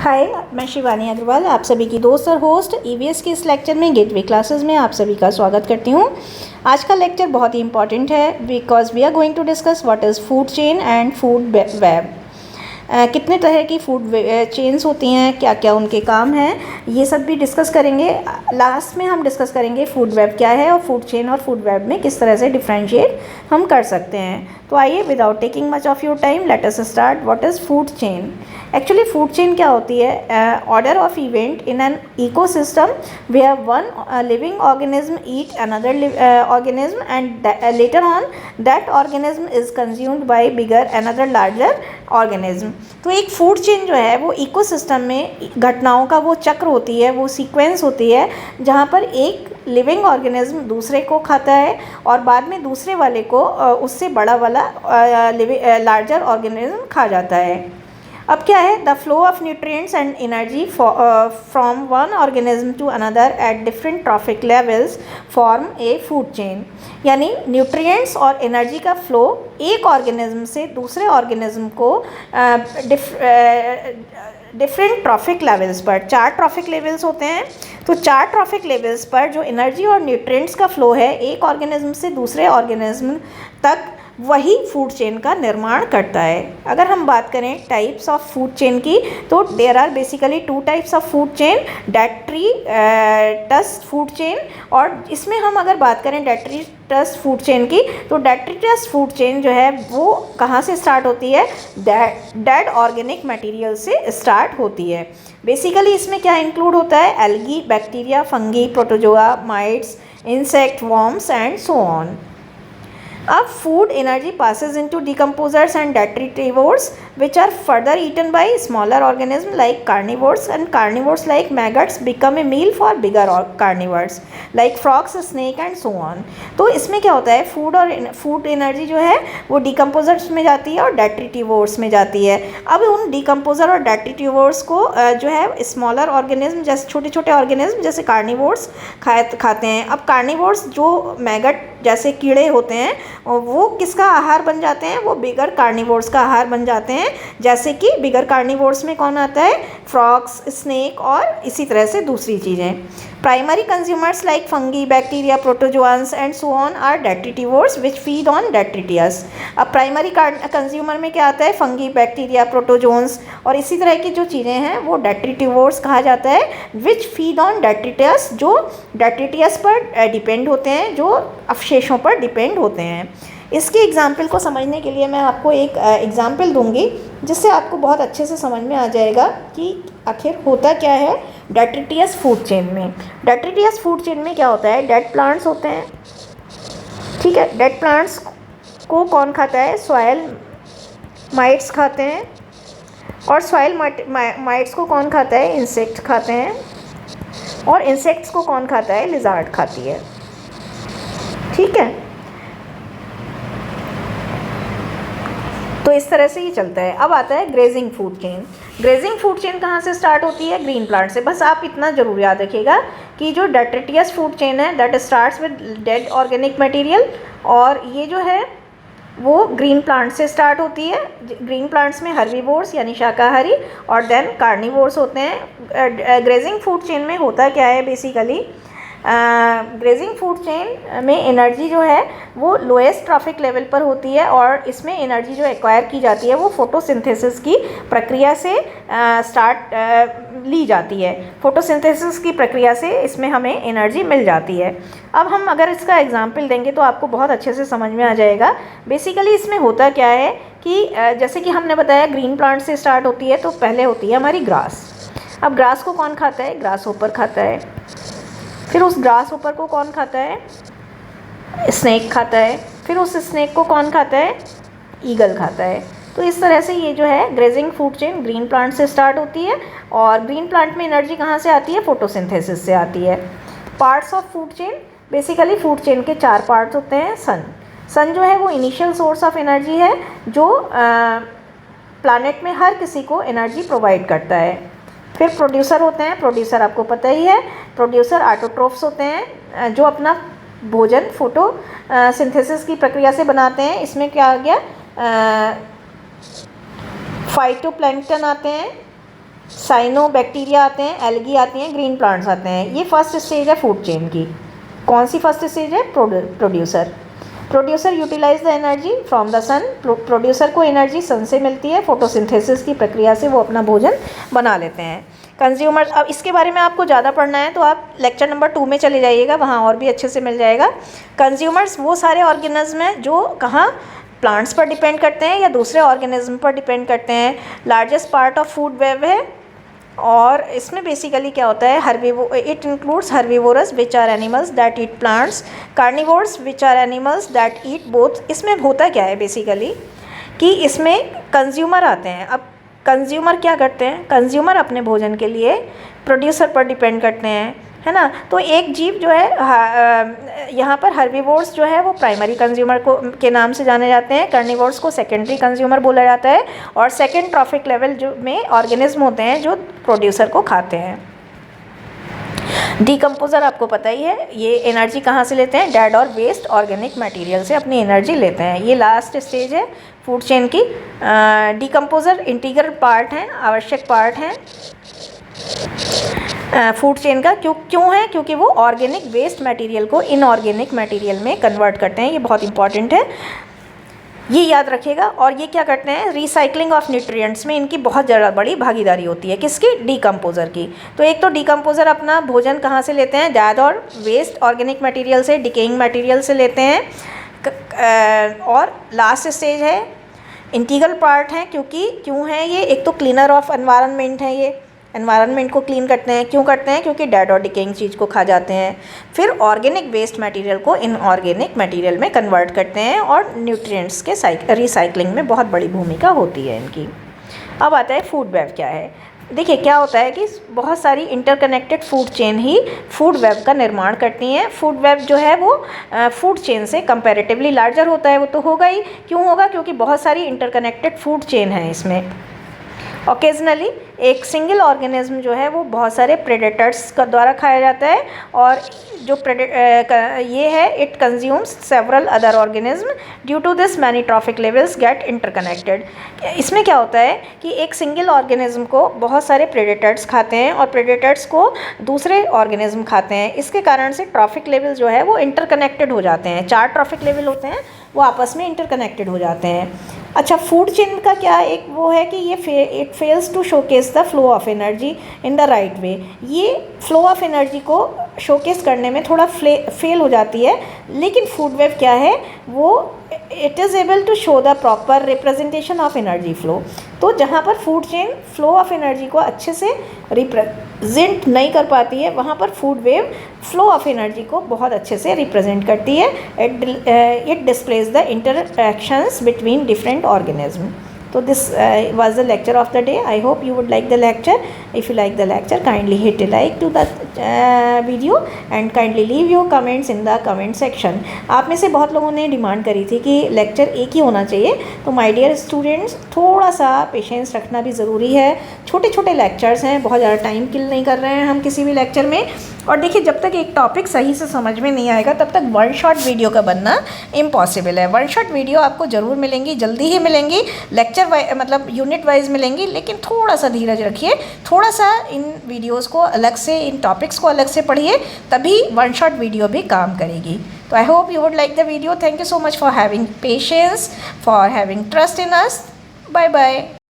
हाय, मैं शिवानी अग्रवाल आप सभी की दोस्त और होस्ट ईवीएस के इस लेक्चर में गेटवे क्लासेस में आप सभी का स्वागत करती हूँ। आज का लेक्चर बहुत ही इंपॉर्टेंट है because we are going to discuss what is food chain and food web. कितने तरह की फूड चेन्स होती हैं, क्या क्या उनके काम हैं, ये सब भी डिस्कस करेंगे। लास्ट में हम डिस्कस करेंगे फूड वेब क्या है और फूड चेन और फूड वेब में किस तरह से डिफ्रेंशिएट हम कर सकते हैं। तो आइए without taking much of your time let us start. What is food chain? Actually food chain क्या होती है? Order of event in an ecosystem where one living organism eat another organism and later on that organism is consumed by bigger another larger organism. तो एक food chain जो है वो ecosystem में घटनाओं का वो चक्र होती है, वो सीक्वेंस होती है जहाँ पर एक लिविंग ऑर्गेनिज्म दूसरे को खाता है और बाद में दूसरे वाले को उससे बड़ा वाला लार्जर ऑर्गेनिज्म खा जाता है। अब क्या है? The flow of nutrients and energy from one organism to another at different trophic levels form a food chain. यानी न्यूट्रिएंट्स और एनर्जी का फ्लो एक ऑर्गेनिज्म से दूसरे ऑर्गेनिज्म को डिफरेंट ट्रॉफिक लेवल्स पर, 4 ट्रॉफिक लेवल्स होते हैं, तो 4 ट्रॉफिक लेवल्स पर जो एनर्जी और न्यूट्रिएंट्स का फ्लो है एक ऑर्गेनिज्म से दूसरे ऑर्गेनिज्म तक, वही फूड चेन का निर्माण करता है। अगर हम बात करें टाइप्स ऑफ फूड चेन की, तो there are basically 2 types of food chain, detritus food chain. और इसमें हम अगर बात करें डेट्रीटस फूड चेन की, तो डेट्रीटस फूड चेन जो है वो कहाँ से स्टार्ट होती है? डेड ऑर्गेनिक मटेरियल से स्टार्ट होती है। बेसिकली इसमें क्या इंक्लूड होता है? Algae, bacteria, fungi, protozoa, mites, insect, worms and so on. अब food energy passes into decomposers and detritivores which are further eaten by smaller organisms like carnivores, and carnivores like maggots become a meal for bigger carnivores like frogs, snake and so on। तो इसमें क्या होता है? Food energy जो है वो decomposers में जाती है और डेट्रिटिवोर्स में जाती है। अब उन डिकम्पोजर और डेट्रिटिवोर्स को जो है स्मॉलर ऑर्गेनिज्म जैसे छोटे छोटे ऑर्गेनिज्म जैसे कार्निवोर्स खाते हैं। अब कार्निवोर्स जो मैगट जैसे कीड़े होते हैं वो किसका आहार बन जाते हैं? वो बिगर कार्निवोर्स का आहार बन जाते हैं। जैसे कि बिगर कार्निवोर्स में कौन आता है? फ्रॉग्स, स्नेक और इसी तरह से दूसरी चीज़ें। Primary consumers like fungi, bacteria, protozoans and so on are detritivores which feed on detritus. अब प्राइमरी कंज्यूमर में क्या आता है? फंगी, बैक्टीरिया, प्रोटोजोन्स और इसी तरह की जो चीज़ें हैं वो डेट्रिटिवोर्स कहा जाता है, विच फीड ऑन डेट्रिटियस, जो डेट्रिटियस पर डिपेंड होते हैं, जो अवशेषों पर डिपेंड होते हैं। इसके एग्जाम्पल को समझने के लिए मैं आपको एक एग्जाम्पल दूंगी जिससे आपको बहुत अच्छे से समझ में आ जाएगा कि आखिर होता क्या है डेट्रिटियस फूड चेन में। डेट्रिटियस फूड चेन में क्या होता है? डेड प्लांट्स होते हैं, ठीक है। डेड प्लांट्स को कौन खाता है? सॉयल माइट्स खाते हैं। और सॉयल माइट्स को कौन खाता है? इंसेक्ट खाते हैं। और इंसेक्ट्स को कौन खाता है? लिजार्ड खाती है, ठीक है। तो इस तरह से ये चलता है। अब आता है grazing food chain. Grazing food chain कहाँ से स्टार्ट होती है? ग्रीन प्लांट से। बस आप इतना जरूर याद रखिएगा कि जो डेट्रिटियस फूड चेन है that starts with dead organic material, और ये जो है वो ग्रीन प्लांट से स्टार्ट होती है। ग्रीन प्लांट्स में हर्बीवोर्स यानी शाकाहारी और देन कार्निवोर्स होते हैं। ग्रेजिंग फूड चेन में होता क्या है? बेसिकली ग्रेजिंग फूड चेन में एनर्जी जो है वो लोएस्ट ट्रॉफिक लेवल पर होती है और इसमें एनर्जी जो एक्वायर की जाती है वो फोटोसिंथेसिस की प्रक्रिया से ली जाती है। फोटोसिंथेसिस की प्रक्रिया से इसमें हमें एनर्जी मिल जाती है। अब हम अगर इसका एग्जांपल देंगे तो आपको बहुत अच्छे से समझ में आ जाएगा। बेसिकली इसमें होता क्या है कि जैसे कि हमने बताया ग्रीन प्लांट से स्टार्ट होती है, तो पहले होती है हमारी ग्रास। अब ग्रास को कौन खाता है? ग्रास होपर खाता है। फिर उस ग्रास होपर को कौन खाता है? स्नेक खाता है। फिर उस स्नेक को कौन खाता है? ईगल खाता है। तो इस तरह से ये जो है grazing food chain green plant से स्टार्ट होती है और ग्रीन प्लांट में एनर्जी कहाँ से आती है? फोटोसिंथेसिस से आती है। Parts of food chain, basically food chain के 4 पार्ट्स होते हैं। सन जो है वो इनिशियल सोर्स ऑफ एनर्जी है जो प्लानट में हर किसी को एनर्जी प्रोवाइड करता है। फिर प्रोड्यूसर होते हैं। प्रोड्यूसर आपको पता ही है, प्रोड्यूसर ऑटोट्रोफ्स होते हैं जो अपना भोजन फोटो सिंथेसिस की प्रक्रिया से बनाते हैं। इसमें क्या आ गया? फाइटोप्लैंक्टन आते हैं, साइनोबैक्टीरिया आते हैं, एल्गी आती हैं, ग्रीन प्लांट्स आते हैं। ये फर्स्ट स्टेज है फूड चेन की। कौन सी फर्स्ट स्टेज है? Producer utilise the energy from the sun. Producer को एनर्जी सन से मिलती है, फोटोसिंथेसिस की प्रक्रिया से वो अपना भोजन बना लेते हैं। कंज्यूमर, अब इसके बारे में आपको ज़्यादा पढ़ना है तो आप लेक्चर नंबर 2 में चले जाइएगा, वहाँ और भी अच्छे से मिल जाएगा। कंज्यूमर्स वो सारे ऑर्गेनिज्म हैं जो कहाँ प्लांट्स पर डिपेंड करते हैं या दूसरे ऑर्गेनिज्म पर डिपेंड करते हैं। Largest part of food web है और इसमें बेसिकली क्या होता है, it includes herbivores which are animals that eat plants, carnivores which are animals that eat both. इसमें होता क्या है बेसिकली कि इसमें कंज्यूमर आते हैं। अब कंज्यूमर क्या करते हैं? कंज्यूमर अपने भोजन के लिए प्रोड्यूसर पर डिपेंड करते हैं, है ना। तो एक जीव जो है यहाँ पर हर्बीवोर्स जो है वो प्राइमरी कंज्यूमर को के नाम से जाने जाते हैं, कार्निवोर्स को सेकेंडरी कंज्यूमर बोला जाता है, और सेकेंड ट्रॉफिक लेवल जो में ऑर्गेनिज्म होते हैं जो प्रोड्यूसर को खाते हैं। डीकम्पोजर आपको पता ही है, ये एनर्जी कहाँ से लेते हैं? डेड और वेस्ट ऑर्गेनिक मटेरियल से अपनी एनर्जी लेते हैं। ये लास्ट स्टेज है फूड चेन की। डीकम्पोजर इंटीग्रल पार्ट हैं, आवश्यक पार्ट हैं फूड चेन का। क्यों है? क्योंकि वो ऑर्गेनिक वेस्ट मटेरियल को इनऑर्गेनिक मटेरियल में कन्वर्ट करते हैं। ये बहुत इंपॉर्टेंट है, ये याद रखिएगा। और ये क्या करते हैं? रिसाइकलिंग ऑफ न्यूट्रिएंट्स में इनकी बहुत ज़्यादा बड़ी भागीदारी होती है। किसकी? डीकम्पोजर की। तो एक तो डीकम्पोजर अपना भोजन कहाँ से लेते हैं? डेड और वेस्ट ऑर्गेनिक मटेरियल से, डिकेइंग मटेरियल से लेते हैं। और लास्ट स्टेज है इंटीग्रल पार्ट है। क्यों है ये? एक तो क्लीनर ऑफ एनवायरनमेंट है, ये एनवायरनमेंट को क्लीन करते हैं। क्यों करते हैं? क्योंकि डेड और डिकेइंग चीज़ को खा जाते हैं। फिर ऑर्गेनिक वेस्ट मटेरियल को इनऑर्गेनिक मटेरियल में कन्वर्ट करते हैं, और न्यूट्रिएंट्स के रिसाइकलिंग में बहुत बड़ी भूमिका होती है इनकी। अब आता है फूड वेब क्या है। देखिए क्या होता है कि बहुत सारी इंटरकनेक्टेड फूड चेन ही फूड वेब का निर्माण करती हैं। फूड वेब जो है वो फूड चेन से कंपैरेटिवली लार्जर होता है, वो तो होगा ही। क्यों होगा? क्योंकि बहुत सारी इंटरकनेक्टेड फूड चेन है इसमें। ओकेजनली एक सिंगल ऑर्गेनिज्म जो है वो बहुत सारे प्रेडेटर्स का द्वारा खाया जाता है, और जो ये है it consumes several other organism. Due to this many trophic levels get interconnected. इसमें क्या होता है कि एक सिंगल ऑर्गेनिज्म को बहुत सारे प्रेडेटर्स खाते हैं और प्रेडेटर्स को दूसरे ऑर्गेनिज्म खाते हैं। इसके कारण से ट्रॉफिक लेवल जो है वो इंटरकनेक्टेड हो जाते हैं। 4 ट्रॉफिक लेवल होते हैं, वो आपस में इंटरकनेक्टेड हो जाते हैं। अच्छा, फूड चेन का क्या एक वो है कि ये it fails to showcase the flow of energy in the right way. ये फ्लो ऑफ एनर्जी को शोकेस करने में थोड़ा फेल हो जाती है, लेकिन फूड वेब क्या है वो it is able to show the proper representation of energy flow. तो जहाँ पर food chain flow of energy को अच्छे से रिप्रेजेंट नहीं कर पाती है, वहाँ पर food web flow of energy को बहुत अच्छे से रिप्रेजेंट करती है। It displays the interactions between different organism. So this was the lecture of the day. I hope you would like the lecture. If you like the lecture, kindly hit a like to the video and kindly leave your comments in the comment section. आप में से बहुत लोगों ने demand करी थी कि lecture एक ही होना चाहिए, तो माय डियर स्टूडेंट्स थोड़ा सा पेशेंस रखना भी ज़रूरी है। छोटे छोटे लेक्चर्स हैं, बहुत ज़्यादा टाइम किल नहीं कर रहे हैं हम किसी भी लेक्चर में। और देखिए, जब तक एक टॉपिक सही से समझ में नहीं आएगा तब तक वन शॉट वीडियो का बनना इम्पॉसिबल है। वन शॉट वीडियो आपको ज़रूर मिलेंगी, जल्दी ही मिलेंगी, लेक्चर मतलब यूनिट वाइज मिलेंगी, लेकिन थोड़ा सा धीरज रखिए, थोड़ा सा इन वीडियोस को अलग से, इन टॉपिक्स को अलग से पढ़िए, तभी वन शॉट वीडियो भी काम करेगी। तो I hope you would like the video. Thank you so much for having patience, for having trust in us. Bye bye.